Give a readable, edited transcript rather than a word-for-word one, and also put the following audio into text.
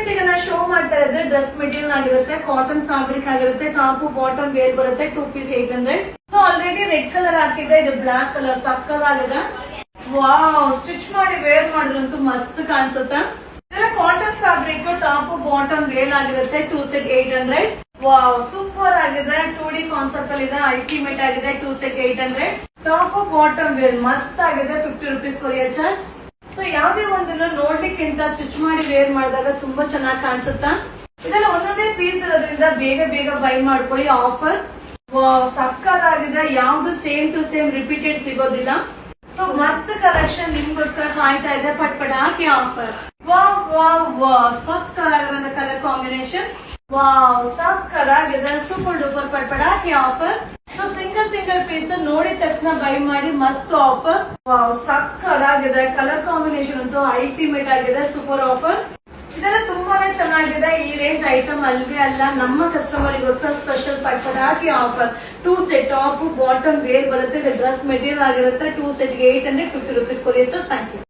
Friends ಈಗ ನಾ show ಮಾಡ್ತಾ ಇರೋದು ಡ್ರೆಸ್ ಮೆಟೀರಿಯಲ್ ಆಗಿರುತ್ತೆ, ಕಾಟನ್ ಫ್ಯಾಬ್ರಿಕ್ ಆಗಿರುತ್ತೆ, ಟಾಪ್ ಬಾಟಮ್ ವೇರ್ ಬರುತ್ತೆ, 2 piece 800. So already red colour ಹಾಕಿದೆ, ಇದು ಬ್ಲಾಕ್ ಕಲರ್ ಸಕ್ಕದಾಗಿದೆ. ವಾವ್, ಸ್ಟಿಚ್ ಮಾಡಿ ವೇರ್ ಮಾಡಿದ್ರಂತೂ ಮಸ್ತ್ ಕಾಣಿಸುತ್ತೆ. ಇದೆಲ್ಲ cotton fabric, top bottom wear ಆಗಿರುತ್ತೆ, 2 ಸೆಟ್ 800. ವಾವ್, ಸೂಪರ್ ಆಗಿದೆ. 2D ಕಾನ್ಸೆಪ್ಟ್ ಅಲ್ಲಿ ಇದೆ, ಅಲ್ಟಿಮೇಟ್ ಆಗಿದೆ. 2 ಸೆಟ್ 800. ಟಾಪ್ ಬಾಟಮ್ ವೇರ್ ಮಸ್ತ್ ಆಗಿದೆ. 50 rupees ಕೊರಿಯರ್ ಚಾರ್ಜ್. ಸೊ ಯಾವ್ದೇ ಒಂದನ್ನು ನೋಡ್ಲಿಕ್ಕಿಂತ ಸ್ಟಿಚ್ ಮಾಡಿ ವೇರ್ ಮಾಡಿದಾಗ ತುಂಬಾ ಚೆನ್ನಾಗಿ ಕಾಣಿಸುತ್ತಾ. ಇದೆಲ್ಲ ಒಂದೊಂದೇ ಪೀಸ್ ಇರೋದ್ರಿಂದ ಬೇಗ ಬೇಗ ಬೈ ಮಾಡ್ಕೊಳ್ಳಿ. ಆಫರ್ ವಾವ್, ಸಕ್ಕದಾಗಿದೆ. ಯಾವ್ದು ಸೇಮ್ ಟು ಸೇಮ್ ರಿಪೀಟೆಡ್ ಸಿಗೋದಿಲ್ಲ. ಸೊ ಮಸ್ತ್ ಕಲೆಕ್ಷನ್ ನಿಮ್ಗೋಸ್ಕರ ಕಾಯ್ತಾ ಇದೆ. ಪಟ್ ಪಟ್ ಹಾಕಿ ಆಫರ್. ವಾವ್ ವಾವ್ ವಾವ್, ಸಕ್ಕದಾಗಿರೋ ಕಲರ್ ಕಾಂಬಿನೇಷನ್. ವಾವ್, ಸಕ್ಕದಾಗಿದೆ. ಸೂಪರ್ ಡೂಪರ್ ಪಟ್ ಪಟ್ ಹಾಕಿ ಆಫರ್. ಸೊ ಸಿಂಗಲ್ ಪೀಸ್ ನೋಡಿದ ತಕ್ಷಣ ಬೈ ಮಾಡಿ. ಮಸ್ತ್ ಆಫರ್. ವಾವ್, ಸಕ್ಕದಾಗಿದೆ. ಕಲರ್ ಕಾಂಬಿನೇಷನ್ ಅಂತೂ ಅಲ್ಟಿಮೇಟ್ ಆಗಿದೆ. Super offer. ಇದೆಲ್ಲ ತುಂಬಾನೇ ಚೆನ್ನಾಗಿದೆ. ಈ ರೇಂಜ್ ಐಟಮ್ ಅಲ್ವೇ ಅಲ್ಲ. ನಮ್ಮ ಕಸ್ಟಮರ್ಗೋಸ್ಕರ ಸ್ಪೆಷಲ್ ಪಟ್ ಪಟ್ ಹಾಕಿ offer. 2 set top bottom wear ಬರುತ್ತೆ. ಡ್ರೆಸ್ ಮೆಟೀರಿಯಲ್ ಆಗಿರುತ್ತೆ. 2 set 850 rupees courier charge. Thank you.